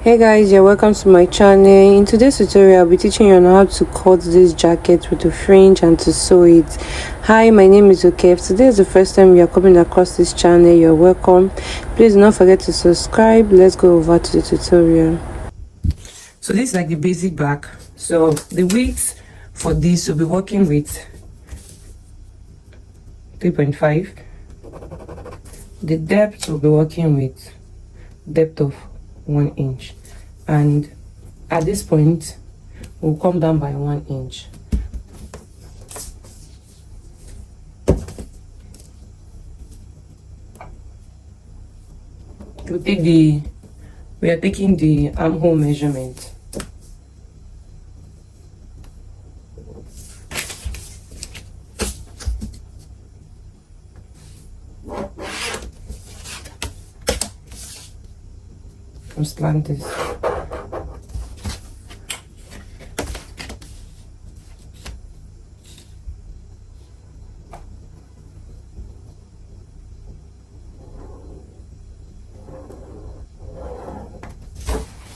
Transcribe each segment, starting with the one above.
Hey guys, you're welcome to my channel. In today's tutorial, I'll be teaching you on how to cut this jacket with a fringe and to sew it. Hi, my name is Okay. If today is the first time you are coming across this channel, you're welcome. Please do not forget to subscribe. Let's go over to the tutorial. So this is like the basic back. So the width for this will be working with 3.5. The depth will be working with depth of 1 inch, and at this point we'll come down by 1 inch. We are taking the armhole measurement. Slant this.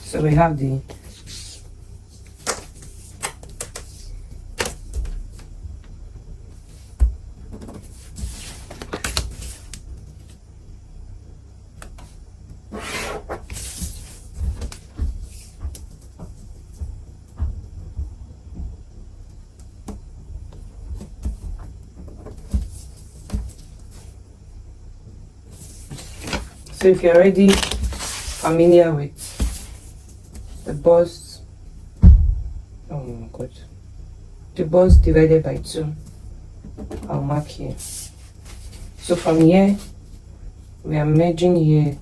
So we have the So if you're already familiar with the bust, oh my god, the bust divided by 2, I'll mark here. So from here, we are merging here.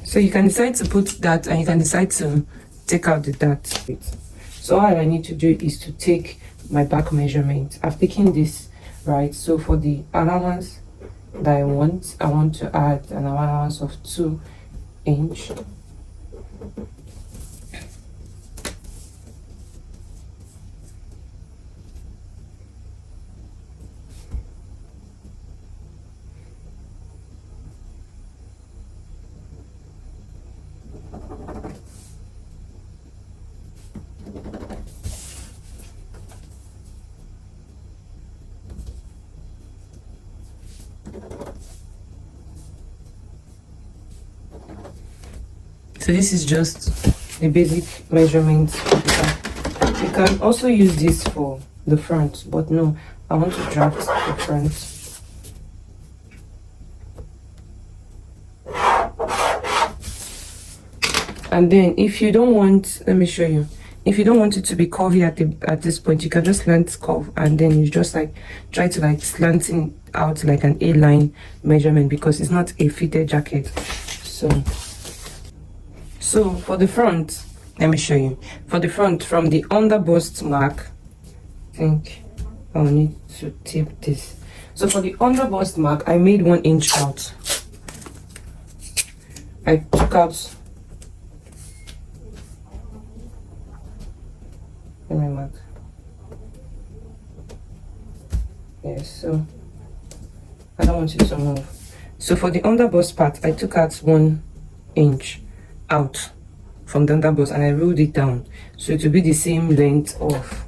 So you can decide to put that, and you can decide to take out the dart bit. So all I need to do is to take my back measurement. I've taken this, right? So for the allowance that I want to add an allowance of 2 inch. So this is just the basic measurement. You can also use this for the front, but no, I want to draft the front. And then if you don't want, let me show you. If you don't want it to be curvy at this point, you can just slant curve, and then you just like try to like slanting out like an A-line measurement, because it's not a fitted jacket. So for the front, let me show you. For the front, from the under bust mark, I think I'll need to tape this. So for the under bust mark, I made 1 inch out. I took out, let me mark. Yes, so I don't want it to move. So for the under bust part, I took out 1 inch out from the under bust, and I rolled it down, so it will be the same length of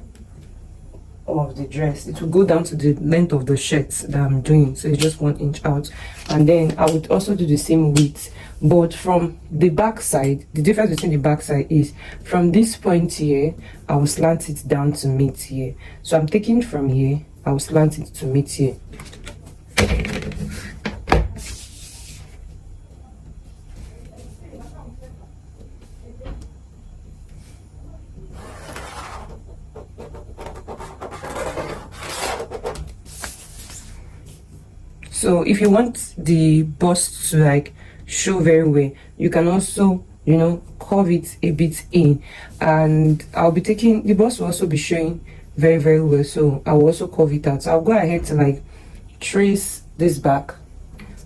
the dress. It will go down to the length of the shirt that I'm doing, so it's just 1 inch out. And then I would also do the same width, but from the back side, the difference between the back side is from this point here, I will slant it down to meet here. So I'm taking from here, I will slant it to meet here. So if you want the bust to like show very well, you can also, you know, curve it a bit in, and I'll be taking the bust will also be showing very well, so I will also curve it out. So I'll go ahead to like trace this back.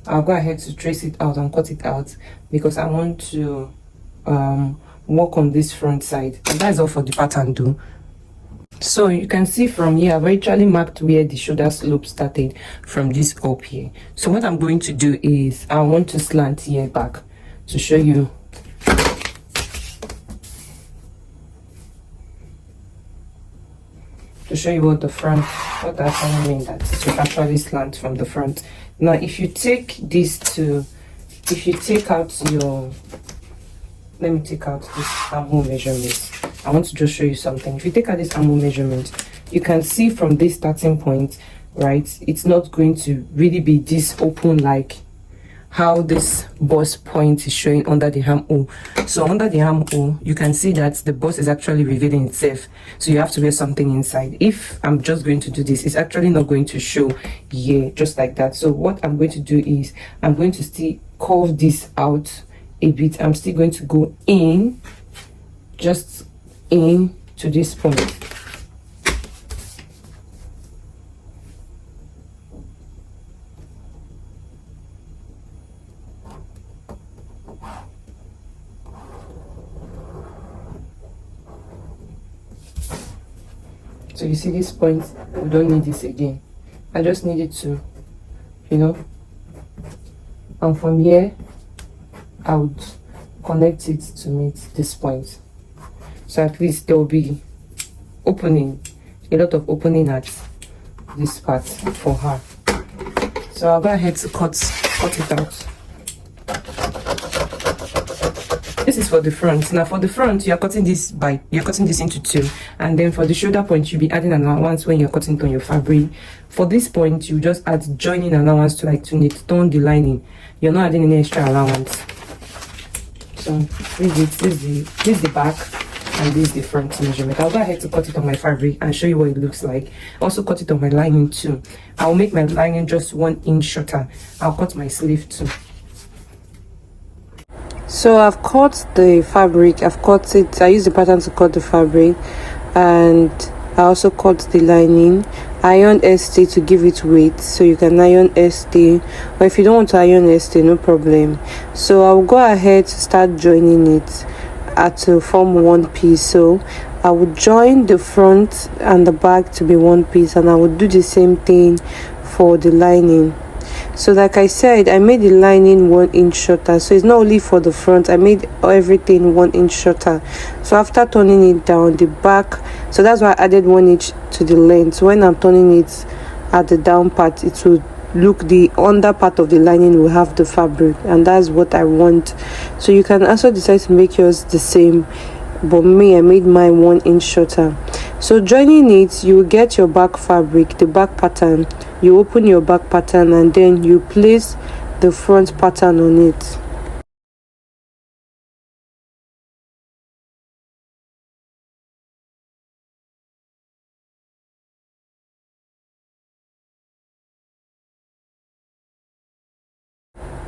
I'll go ahead to trace it out and cut it out, because I want to work on this front side, and that's all for the pattern though. So you can see from here, I've actually marked where the shoulder slope started from this up here. So what I'm going to do is I want to slant here back to show you. To show you what the front, what I actually mean, that to actually slant from the front. Now, if you take this to, if you take out your, let me take out this armhole measurement. I want to just show you something. If you take out this armhole measurement, you can see from this starting point, right, it's not going to really be this open like how this bust point is showing under the armhole. So under the armhole, you can see that the bust is actually revealing itself. So you have to wear something inside. If I'm just going to do this, it's actually not going to show here, just like that. So what I'm going to do is I'm going to still curve this out a bit. I'm still going to go in, just in to this point. So you see this point, we don't need this again. I just need it to, you know, and from here I would connect it to meet this point. So at least there will be opening, a lot of opening at this part for her. So I'll go ahead to cut it out. This is for the front. Now for the front, you're cutting this into two, and then for the shoulder point, you'll be adding an allowance when you're cutting it on your fabric. For this point, you just add joining allowance to like to knit tone the lining. You're not adding any extra allowance. So this is the back, and this is the front measurement. I'll go ahead to cut it on my fabric and show you what it looks like. Also cut it on my lining too. I'll make my lining just 1 inch shorter. I'll cut my sleeve too. So I've cut the fabric, I've cut it, I used the pattern to cut the fabric, and I also cut the lining. I ironed ST to give it weight, so you can iron ST, or if you don't want to iron ST, no problem. So I'll go ahead to start joining it to form one piece. So I would join the front and the back to be one piece, and I would do the same thing for the lining. So like I said, I made the lining 1 inch shorter, so it's not only for the front, I made everything 1 inch shorter. So after turning it down, the back, so that's why I added 1 inch to the length. So when I'm turning it at the down part, it will look, the under part of the lining will have the fabric, and that's what I want. So you can also decide to make yours the same, but me, I made mine 1 inch shorter. So joining it, you will get your back fabric, the back pattern. You open your back pattern, and then you place the front pattern on it.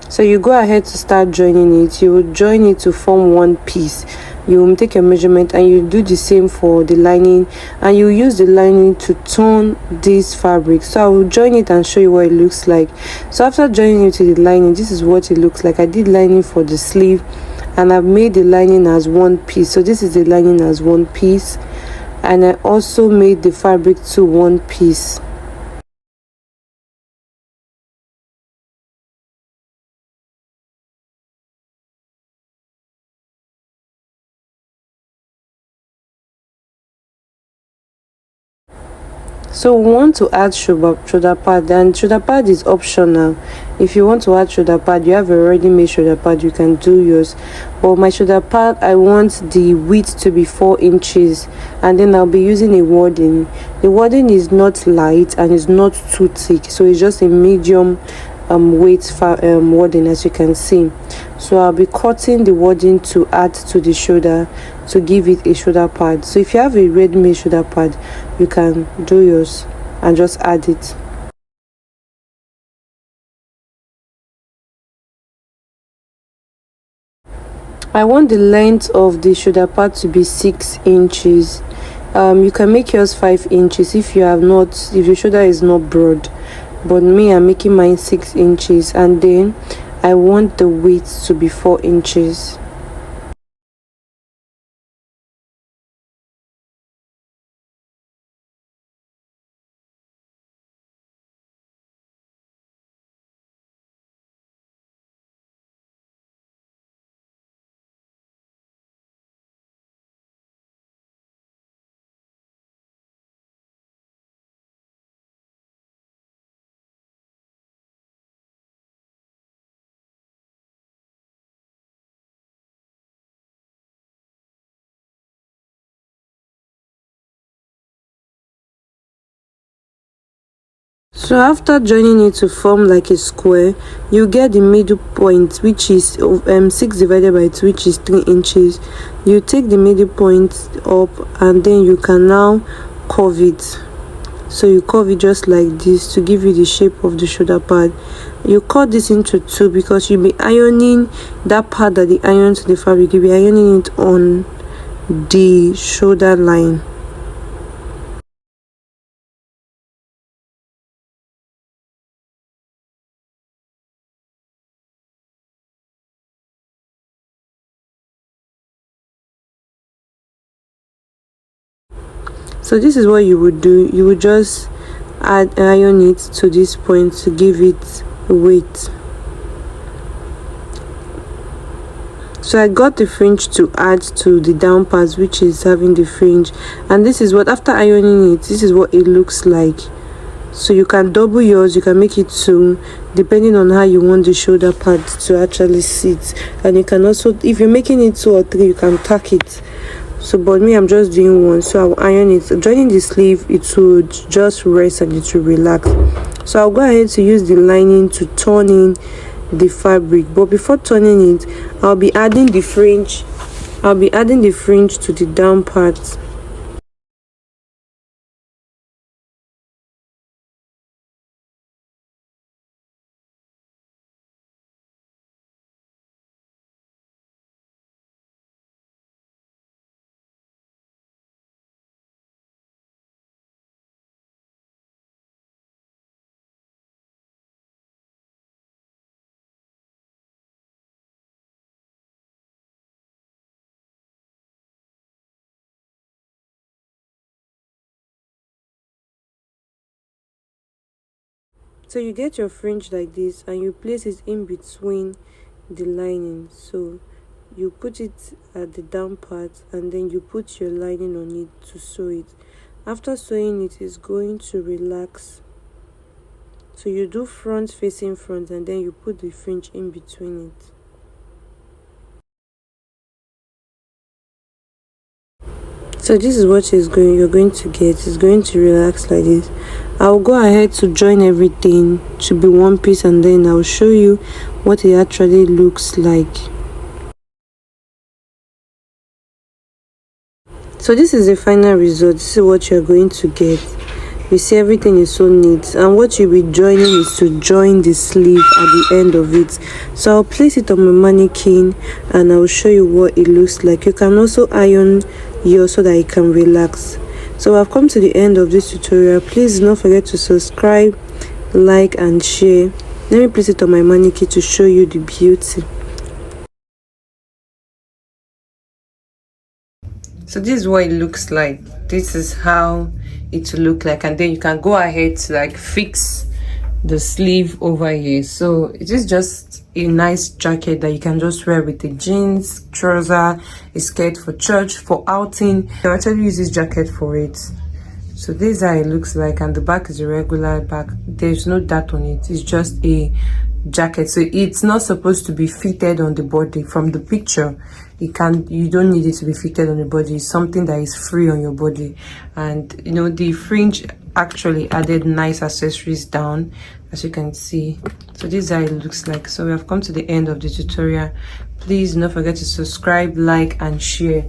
So you go ahead to start joining it. You will join it to form one piece. You will take your measurement and you do the same for the lining, and you use the lining to turn this fabric. So I will join it and show you what it looks like. So after joining it to the lining, this is what it looks like. I did lining for the sleeve, and I've made the lining as one piece. So this is the lining as one piece, and I also made the fabric to one piece. So we want to add shoulder pad, and shoulder pad is optional. If you want to add shoulder pad, you have a ready made shoulder pad, you can do yours. But my shoulder pad, I want the width to be 4 inches, and then I'll be using a wadding. The wadding is not light and it's not too thick, so it's just a medium weight wadding, as you can see. So I'll be cutting the wadding to add to the shoulder to give it a shoulder pad. So if you have a ready-made shoulder pad, you can do yours and just add it. I want the length of the shoulder pad to be 6 inches. You can make yours 5 inches if your shoulder is not broad, but me, I'm making mine 6 inches, and then I want the width to be 4 inches. So after joining it to form like a square, you get the middle point, which is 6 divided by 2, which is 3 inches. You take the middle point up and then you can now curve it. So you curve it just like this to give you the shape of the shoulder pad. You cut this into 2 because you'll be ironing that part that the iron to the fabric. You'll be ironing it on the shoulder line. So this is what you would do. You would just iron it to this point to give it weight. So I got the fringe to add to the down parts, which is having the fringe, and this is what, after ironing it, this is what it looks like. So you can double yours, you can make it 2 depending on how you want the shoulder pad to actually sit, and you can also, if you're making it 2 or 3, you can tack it. So but me, I'm just doing 1, so I'll iron it. Joining the sleeve, it would just rest and it will relax. So I'll go ahead to use the lining to turn in the fabric, but before turning it, I'll be adding the fringe to the down part. So you get your fringe like this and you place it in between the lining. So you put it at the down part and then you put your lining on it to sew it. After sewing it, is going to relax. So you do front facing front and then you put the fringe in between it. So this is what you're going to get. It's going to relax like this. I'll go ahead to join everything to be one piece and then I'll show you what it actually looks like. So this is the final result. This is what you're going to get. You see, everything is so neat, and what you'll be joining is to join the sleeve at the end of it. So I'll place it on my mannequin and I'll show you what it looks like. You can also iron yours so that it can relax. So I've come to the end of this tutorial. Please do not forget to subscribe, like and share. Let me place it on my mannequin to show you the beauty. So this is what it looks like. This is how it will look like, and then you can go ahead to like fix the sleeve over here. So it is just a nice jacket that you can just wear with the jeans, trouser, a skirt for church, for outing. You can actually use this jacket for it. So this is how it looks like, and the back is a regular back. There's no dart on it. It's just a jacket, so it's not supposed to be fitted on the body. From the picture, you don't need it to be fitted on the body. It's something that is free on your body. And you know, the fringe actually added nice accessories down, as you can see. So this is how it looks like. So we have come to the end of the tutorial. Please do not forget to subscribe, like and share.